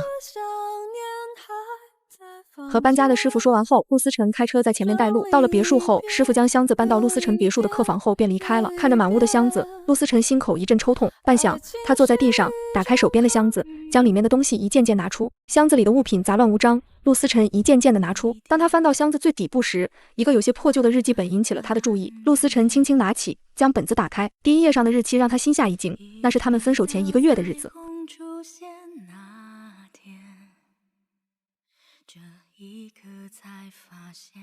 [SPEAKER 1] 和搬家的师傅说完后，陆思辰开车在前面带路。到了别墅后，师傅将箱子搬到陆思辰别墅的客房后便离开了。看着满屋的箱子，陆思辰心口一阵抽痛。半晌，他坐在地上，打开手边的箱子，将里面的东西一件件拿出。箱子里的物品杂乱无章，陆思辰一件件的拿出。当他翻到箱子最底部时，一个有些破旧的日记本引起了他的注意。陆思辰轻轻拿起，将本子打开，第一页上的日期让他心下一惊，那是他们分手前1个月的日子。一刻才发现，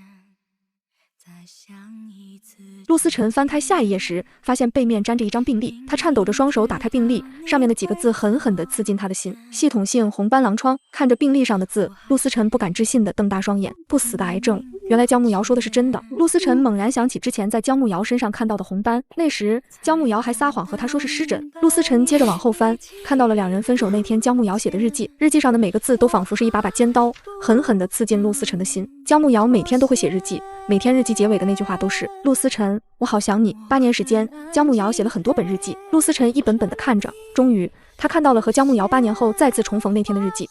[SPEAKER 1] 再想一次。陆思辰翻开下一页时，发现背面粘着一张病历，他颤抖着双手打开病历，上面的几个字狠狠地刺进他的心：系统性红斑狼疮。看着病历上的字，陆思辰不敢置信地瞪大双眼，不死的癌症。原来姜慕瑶说的是真的。陆思辰猛然想起之前在姜慕瑶身上看到的红斑，那时姜慕瑶还撒谎和他说是湿疹。陆思辰接着往后翻，看到了2人分手那天姜慕瑶写的日记，日记上的每个字都仿佛是一把把尖刀，狠狠地刺进陆思辰的心。姜慕瑶每天都会写日记，每天日记结尾的那句话都是陆思辰，我好想你。8年时间，姜慕瑶写了很多本日记，陆思辰一本本地看着，终于他看到了和姜慕瑶8年后再次重逢那天的日记。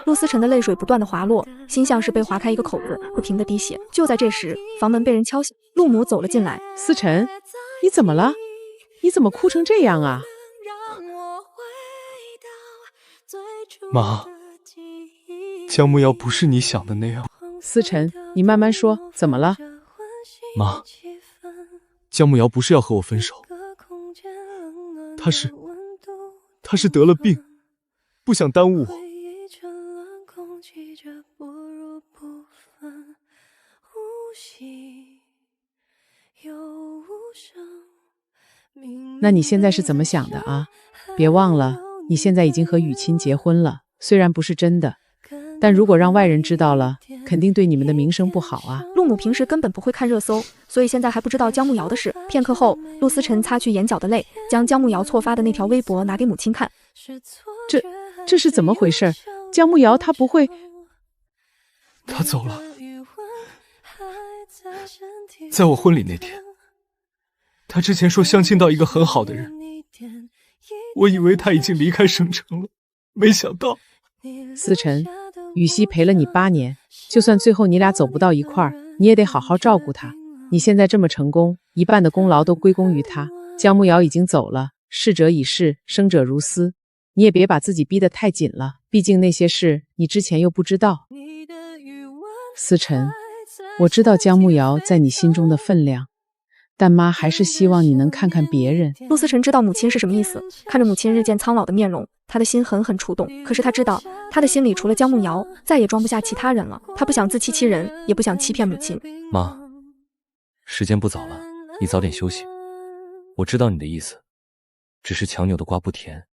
[SPEAKER 1] 陆思辰的泪水不断的滑落，心像是被划开一个口子，不停的滴血。就在这时，房门被人敲响，陆母走了进来。
[SPEAKER 21] 思辰，你怎么了？你怎么哭成这样啊？
[SPEAKER 12] 妈，姜慕瑶不是你想的那样。
[SPEAKER 21] 思辰，你慢慢说，怎么了？
[SPEAKER 12] 妈，姜慕瑶不是要和我分手，她是得了病，不想耽误我。
[SPEAKER 21] 那你现在是怎么想的啊？别忘了，你现在已经和雨欣结婚了，虽然不是真的，但如果让外人知道了，肯定对你们的名声不好啊。
[SPEAKER 1] 陆母平时根本不会看热搜，所以现在还不知道姜慕瑶的事。片刻后，陆思辰擦去眼角的泪，将姜慕瑶错发的那条微博拿给母亲看。
[SPEAKER 21] 这是怎么回事？姜慕瑶她不会……
[SPEAKER 12] 她走了，在我婚礼那天，她之前说相亲到一个很好的人，我以为她已经离开省城了，没想到。
[SPEAKER 21] 思辰，雨熙陪了你8年，就算最后你俩走不到一块儿，你也得好好照顾她。你现在这么成功，一半的功劳都归功于她。姜慕瑶已经走了，逝者已逝，生者如斯，你也别把自己逼得太紧了，毕竟那些事你之前又不知道。思辰，我知道姜慕瑶在你心中的分量，但妈还是希望你能看看别人。
[SPEAKER 1] 陆思辰知道母亲是什么意思，看着母亲日渐苍老的面容，他的心狠狠触动。可是他知道，他的心里除了姜慕瑶，再也装不下其他人了。他不想自欺欺人，也不想欺骗母亲。
[SPEAKER 2] 妈，时间不早了，你早点休息。我知道你的意思，只是强扭的瓜不甜，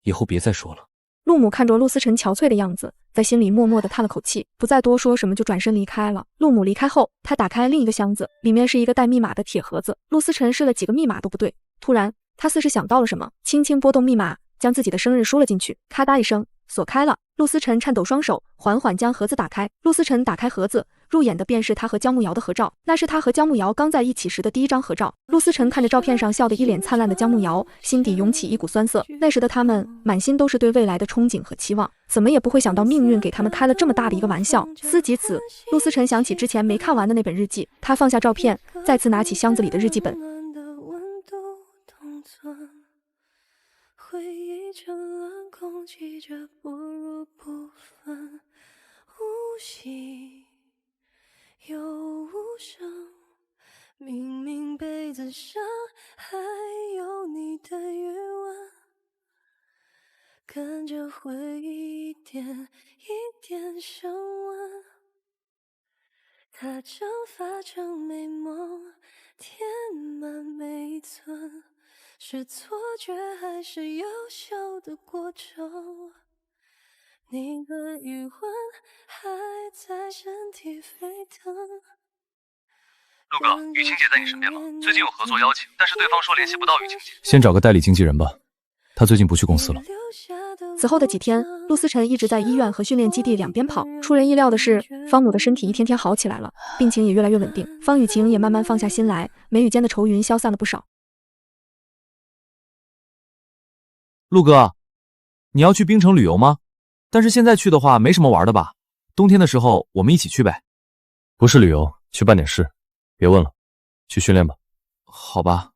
[SPEAKER 2] 以后别再说了。
[SPEAKER 1] 陆母看着陆思辰憔悴的样子，在心里默默地叹了口气，不再多说什么，就转身离开了。陆母离开后，他打开另一个箱子，里面是一个带密码的铁盒子。陆思辰试了几个密码都不对，突然他似是想到了什么，轻轻拨动密码，将自己的生日输了进去，咔嗒一声，锁开了。陆思辰颤抖双手，缓缓将盒子打开。陆思辰打开盒子，入眼的便是他和姜慕瑶的合照，那是他和姜慕瑶刚在一起时的第一张合照。陆思辰看着照片上笑得一脸灿烂的姜慕瑶，心底涌起一股酸涩。那时的他们满心都是对未来的憧憬和期望，怎么也不会想到命运给他们开了这么大的一个玩笑。思及此，陆思辰想起之前没看完的那本日记，他放下照片，再次拿起箱子里的日记本。回忆沉沦，空气这不如不分，无息又无声，明明被子上还有你的余温，跟着回忆一点一点升温，它蒸发成美梦，填满每一寸，
[SPEAKER 10] 是错觉还是有效的过程？你的余温还在身体沸腾。
[SPEAKER 17] 陆哥，雨晴姐在你身边吗？最近有合作邀请，但是对方说联系不到雨晴姐。
[SPEAKER 2] 先找个代理经纪人吧，他最近不去公司了。
[SPEAKER 1] 此后的几天，陆思辰一直在医院和训练基地两边跑。出人意料的是，方母的身体一天天好起来了，病情也越来越稳定。方雨晴也慢慢放下心来，眉宇间的愁云消散了不少。
[SPEAKER 2] 陆哥，你要去冰城旅游吗？但是现在去的话没什么玩的吧？冬天的时候我们一起去呗。
[SPEAKER 12] 不是旅游，去办点事。别问了，去训练吧。
[SPEAKER 2] 好吧。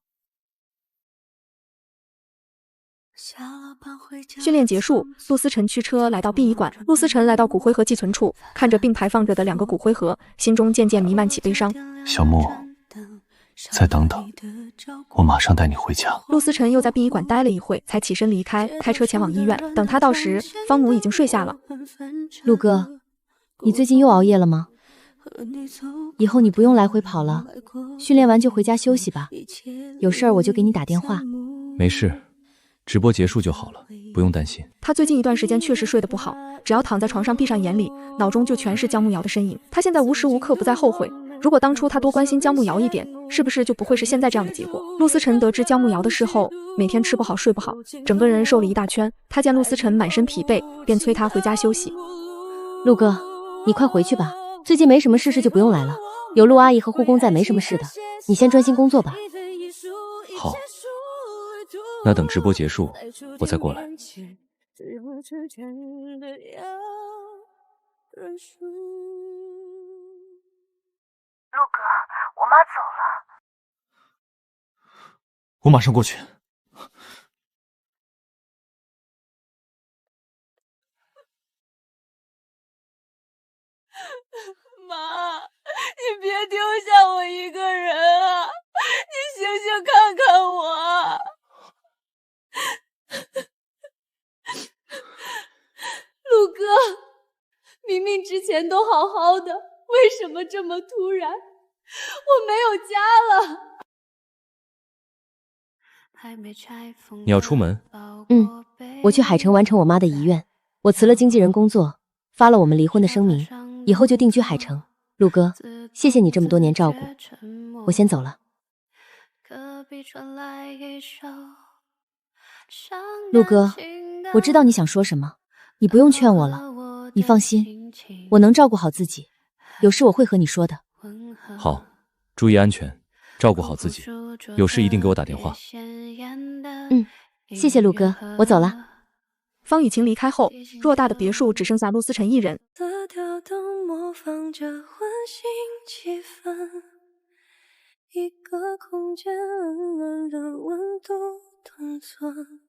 [SPEAKER 1] 训练结束，陆思辰驱车来到殡仪馆。陆思辰来到骨灰盒寄存处，看着并排放着的2个骨灰盒，心中渐渐弥漫起悲伤。
[SPEAKER 20] 小木，再等等，我马上带你回家。
[SPEAKER 1] 陆思辰又在殡仪馆待了一会，才起身离开，开车前往医院。等他到时，方母已经睡下了。
[SPEAKER 3] 陆哥，你最近又熬夜了吗？以后你不用来回跑了，训练完就回家休息吧。有事儿我就给你打电话。
[SPEAKER 2] 没事，直播结束就好了，不用担心。
[SPEAKER 1] 他最近一段时间确实睡得不好，只要躺在床上闭上眼里，脑中就全是姜慕瑶的身影。他现在无时无刻不在后悔，如果当初他多关心姜慕瑶一点，是不是就不会是现在这样的结果？陆思辰得知姜慕瑶的事后，每天吃不好睡不好，整个人瘦了一大圈。他见陆思辰满身疲惫，便催他回家休息。
[SPEAKER 3] 陆哥，你快回去吧，最近没什么事就不用来了，有陆阿姨和护工在，没什么事的，你先专心工作吧。
[SPEAKER 2] 好，那等直播结束我再过来。
[SPEAKER 10] 陆哥，我妈走了。
[SPEAKER 12] 我马上过去。
[SPEAKER 10] 妈，你别丢下我一个人啊！你醒醒看看我。陆哥，明明之前都好好的，为什么这么突然？我没有家了。
[SPEAKER 2] 你要出门？
[SPEAKER 3] 我去海城完成我妈的遗愿。我辞了经纪人工作，发了我们离婚的声明，以后就定居海城。陆哥，谢谢你这么多年照顾，我先走了。陆哥，我知道你想说什么，你不用劝我了，你放心，我能照顾好自己，有事我会和你说的。
[SPEAKER 2] 好，注意安全，照顾好自己，有事一定给我打电话。
[SPEAKER 3] 谢谢陆哥，我走了。
[SPEAKER 1] 方雨晴离开后，偌大的别墅只剩下陆思辰一人。
[SPEAKER 10] 调动模仿着温馨气氛，一个空间温暖的温度同存。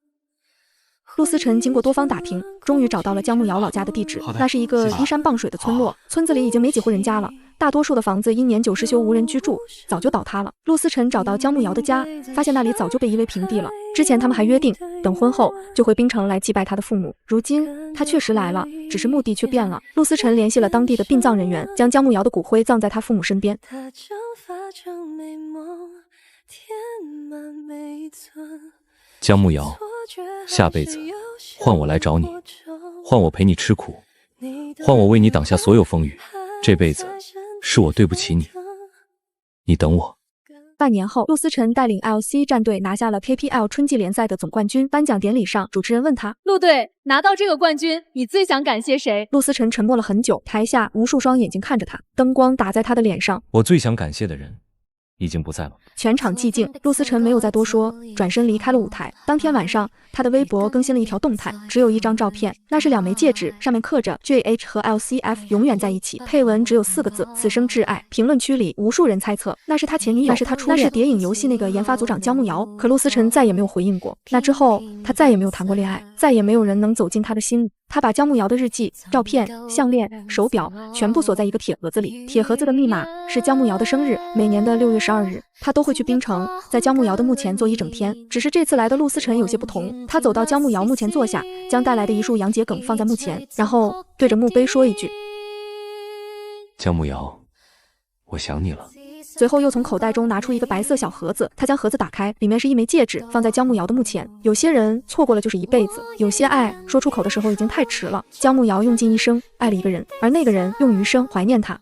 [SPEAKER 1] 陆思辰经过多方打听，终于找到了姜慕瑶老家的地址。那是一个依山傍水的村落，村子里已经没几户人家了，大多数的房子因年久失修无人居住，早就倒塌了。陆思辰找到姜慕瑶的家，发现那里早就被夷为平地了。之前他们还约定，等婚后就回冰城来祭拜他的父母。如今他确实来了，只是目的却变了。陆思辰联系了当地的殡葬人员，将姜慕瑶的骨灰葬在他父母身边。
[SPEAKER 2] 姜慕瑶，下辈子换我来找你，换我陪你吃苦，换我为你挡下所有风雨。这辈子是我对不起你，你等我。
[SPEAKER 1] 半年后，陆思辰带领 LC 战队拿下了 KPL 春季联赛的总冠军。颁奖典礼上，主持人问他：
[SPEAKER 8] 陆队拿到这个冠军，你最想感谢谁？
[SPEAKER 1] 陆思辰沉默了很久，台下无数双眼睛看着他，灯光打在他的脸上。
[SPEAKER 2] 我最想感谢的人已经不在了。
[SPEAKER 1] 全场寂静，陆思辰没有再多说，转身离开了舞台。当天晚上，他的微博更新了一条动态，只有一张照片，那是2枚戒指，上面刻着 JH 和 LCF 永远在一起，配文只有4个字：此生挚爱。评论区里无数人猜测那是他前女友，那是他初恋，那是谍影游戏那个研发组长姜慕瑶。可陆思辰再也没有回应过。那之后，他再也没有谈过恋爱，再也没有人能走进他的心里。他把姜慕瑶的日记、照片、项链、手表全部锁在一个铁盒子里，铁盒子的密码是姜慕瑶的生日，每年的6月12日，他都会去冰城，在姜慕瑶的墓前坐一整天。只是这次来的陆思辰有些不同，他走到姜慕瑶墓前坐下，将带来的一束洋桔梗放在墓前，然后对着墓碑说一句：
[SPEAKER 2] 姜慕瑶，我想你了。
[SPEAKER 1] 随后又从口袋中拿出一个白色小盒子，他将盒子打开，里面是一枚戒指，放在姜慕瑶的墓前。有些人错过了就是一辈子，有些爱说出口的时候已经太迟了。姜慕瑶用尽一生爱了一个人，而那个人用余生怀念他。